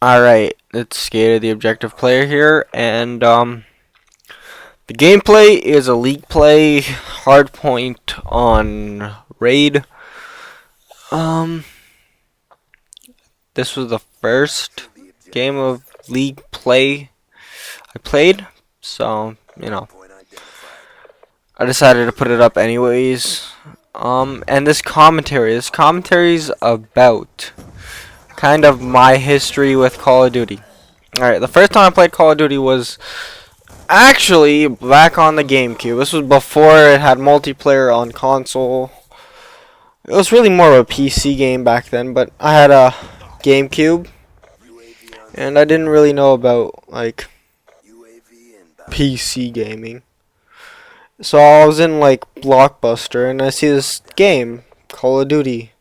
Alright, it's Skater, the objective player here, and the gameplay is a league play, hardpoint on raid. Um, this was the first game of league play I played, so, I decided to put it up anyways. And this commentary's about kind of my history with Call of Duty. Alright, the first time I played Call of Duty was actually back on the GameCube. This was before it had multiplayer on console. It was really more of a PC game back then, but I had a GameCube, and I didn't really know about, like, PC gaming. So I was in, like, Blockbuster, and I see this game, Call of Duty.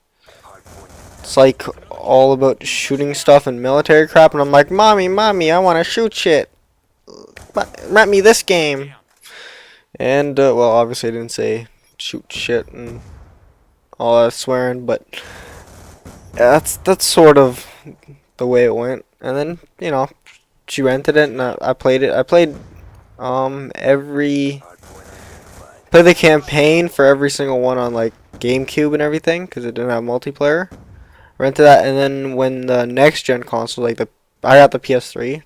It's like all about shooting stuff and military crap, and I'm like, Mommy, I want to shoot shit. Rent me this game. And, well, obviously I didn't say shoot shit and all that swearing, but that's sort of the way it went. And then, she rented it, and I played it. I played played the campaign for every single one on, like, GameCube and everything, because it didn't have multiplayer. Rented that, and then when the next gen console, like I got the PS3,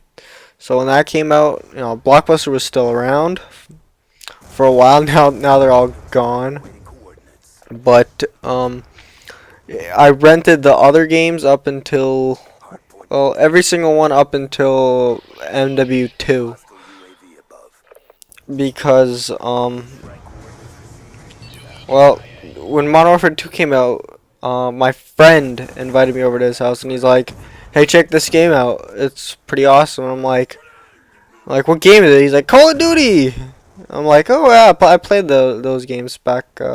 so when that came out, Blockbuster was still around for a while. Now they're all gone. But I rented the other games up until, well, every single one up until MW2, because well, when Modern Warfare 2 came out, my friend invited me over to his house, and he's like, "Hey, check this game out. It's pretty awesome." And I'm like, "What game is it?" He's like, "Call of Duty." I'm like, "Oh yeah, I played those games back back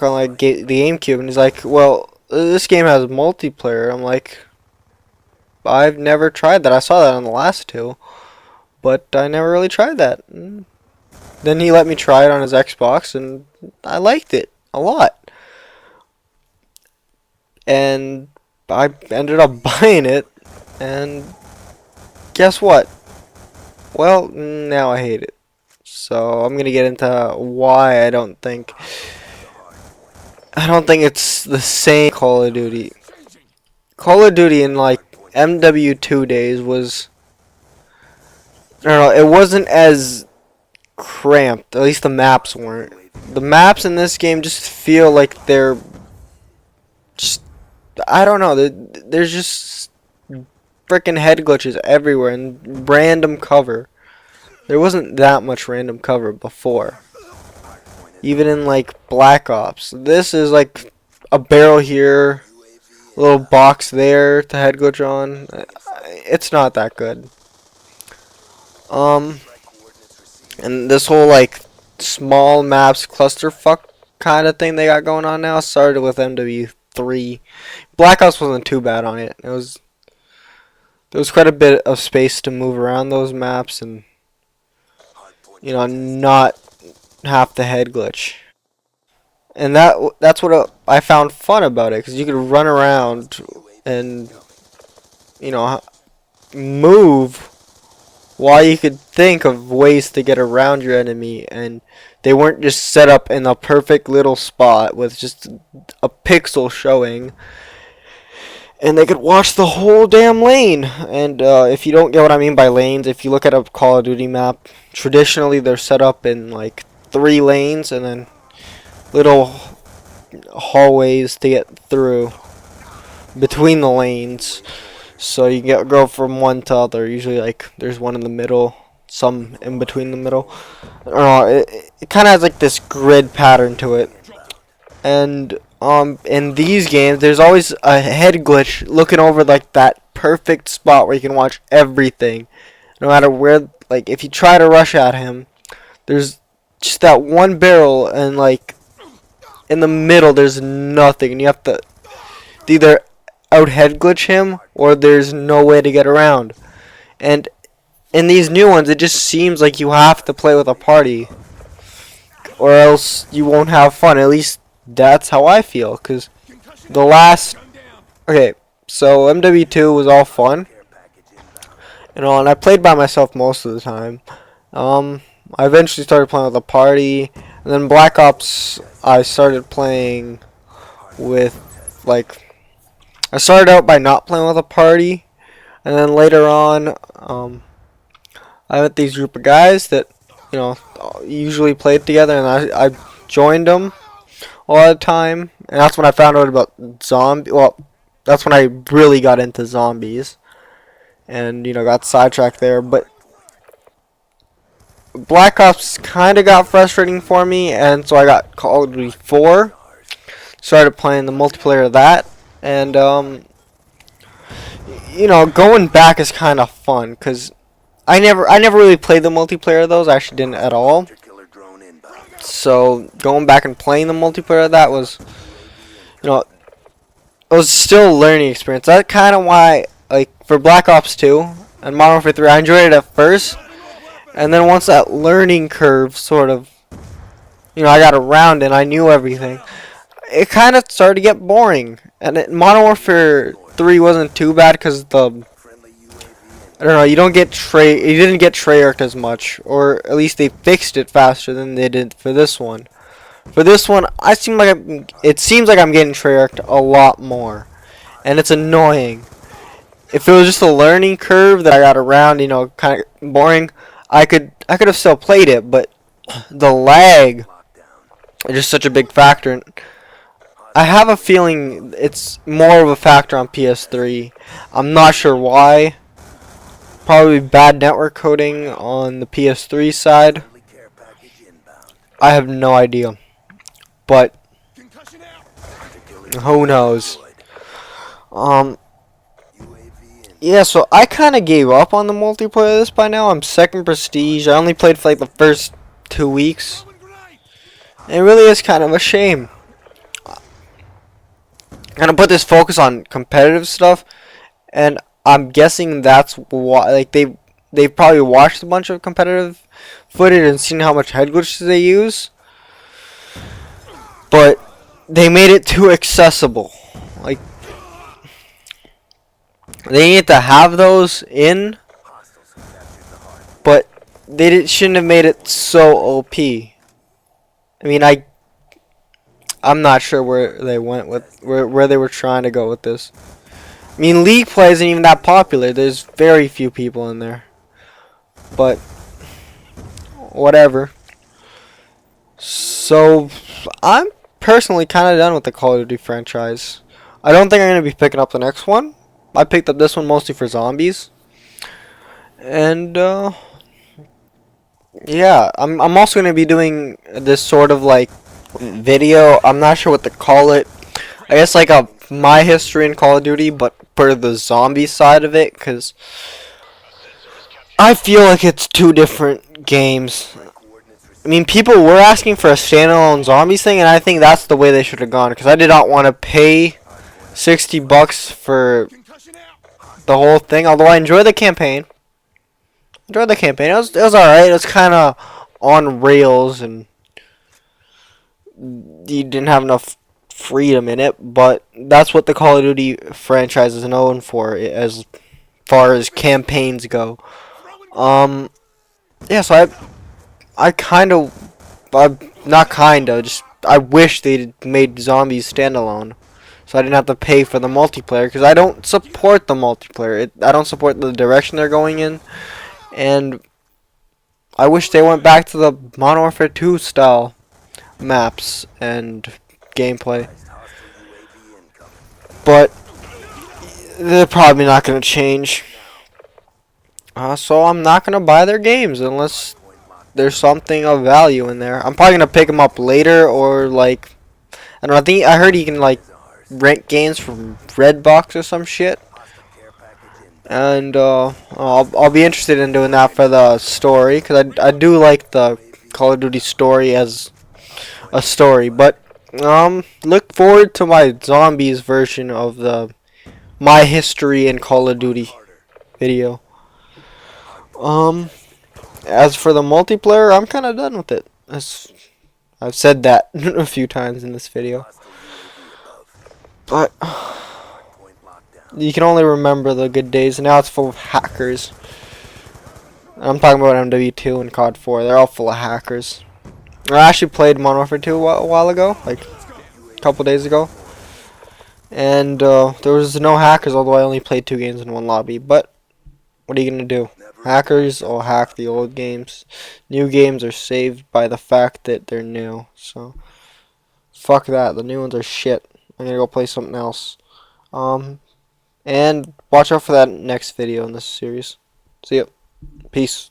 on like the GameCube." And he's like, "Well, this game has multiplayer." I'm like, "I've never tried that. I saw that on the last two, but I never really tried that." And then he let me try it on his Xbox, and I liked it a lot. And I ended up buying it, and guess what? Well, now I hate it. So I'm gonna get into why I don't think it's the same Call of Duty. Call of Duty in like MW2 days was, I don't know, it wasn't as cramped. At least the maps weren't. The maps in this game just feel like they're just, I don't know, there's just freaking head glitches everywhere and random cover. There wasn't that much random cover before. Even in like Black Ops. This is like a barrel here, a little box there to head glitch on. It's not that good. And this whole like small maps clusterfuck kind of thing they got going on now started with MW3. Black Ops wasn't too bad on it. There was quite a bit of space to move around those maps, and not have the head glitch. And that's what I found fun about it, because you could run around and move while you could think of ways to get around your enemy, and they weren't just set up in a perfect little spot with just a pixel showing, and they could watch the whole damn lane. And if you don't get what I mean by lanes, if you look at a Call of Duty map, traditionally they're set up in like 3 lanes and then little hallways to get through between the lanes, so you can go from one to other. Usually like there's one in the middle, some in between the middle. I don't know, it kind of has like this grid pattern to it. And in these games, there's always a head glitch looking over like that perfect spot where you can watch everything, no matter where. Like if you try to rush at him, there's just that one barrel, and like in the middle there's nothing, and you have to either out head glitch him or there's no way to get around. And in these new ones, it just seems like you have to play with a party, or else you won't have fun. At least that's how I feel, because the last... Okay, So MW2 was all fun, and I played by myself most of the time. I eventually started playing with a party, and then Black Ops I started playing with, like, I started out by not playing with a party, and then later on, I met these group of guys that, usually played together, and I joined them a lot of the time, and that's when I found out about zombie. Well, that's when I really got into zombies, and got sidetracked there. But Black Ops kind of got frustrating for me, and so I got Call of Duty 4. Started playing the multiplayer of that, and going back is kind of fun because I never really played the multiplayer of those. I actually didn't at all. So going back and playing the multiplayer of that was, it was still a learning experience. That's kind of why, like, for Black Ops 2 and Modern Warfare 3, I enjoyed it at first, and then once that learning curve sort of, I got around and I knew everything, it kind of started to get boring. And Modern Warfare 3 wasn't too bad because I don't know, you didn't get Treyarch as much, or at least they fixed it faster than they did for this one. For this one, it seems like I'm getting Treyarched a lot more, and it's annoying. If it was just a learning curve that I got around, kind of boring, I could have still played it, but the lag is just such a big factor. And I have a feeling it's more of a factor on PS3. I'm not sure why. Probably bad network coding on the PS3 side. I have no idea. But who knows? Yeah, so I kind of gave up on the multiplayer of this by now. I'm second prestige. I only played for like the first 2 weeks. It really is kind of a shame. I'm gonna put this focus on competitive stuff, and I'm guessing that's why, like, they've probably watched a bunch of competitive footage and seen how much head glitches they use, but they made it too accessible. Like, they need to have those in, but shouldn't have made it so OP. I mean, I'm not sure where they went with where they were trying to go with this. I mean, League play isn't even that popular. There's very few people in there. But whatever. So I'm personally kind of done with the Call of Duty franchise. I don't think I'm going to be picking up the next one. I picked up this one mostly for zombies. And yeah, I'm also going to be doing this sort of like video. I'm not sure what to call it. I guess like a my history in Call of Duty, but for the zombie side of it, because I feel like it's two different games. I mean, people were asking for a standalone zombies thing, and I think that's the way they should have gone, because I did not want to pay $60 for the whole thing, although I enjoyed the campaign. It was alright. It was kind of on rails, and you didn't have enough freedom in it, but that's what the Call of Duty franchise is known for as far as campaigns go. Yeah, so I wish they made zombies standalone, so I didn't have to pay for the multiplayer, because I don't support the multiplayer. I don't support the direction they're going in, and I wish they went back to the Modern Warfare 2 style maps and gameplay. But they're probably not going to change. So I'm not going to buy their games unless there's something of value in there. I'm probably going to pick them up later, or like, I don't know, I heard you can like rent games from Redbox or some shit. And I'll be interested in doing that for the story, because I do like the Call of Duty story as a story. But look forward to my zombies version of the my history in Call of Duty video. As for the multiplayer, I'm kind of done with it. I've said that a few times in this video. But You can only remember the good days, and now it's full of hackers. I'm talking about MW2 and COD 4. They're all full of hackers. I actually played Modern Warfare 2 a while ago, like a couple days ago. And there was no hackers, although I only played 2 games in one lobby. But what are you going to do? Hackers will hack the old games. New games are saved by the fact that they're new. So, fuck that. The new ones are shit. I'm going to go play something else. And watch out for that next video in this series. See ya. Peace.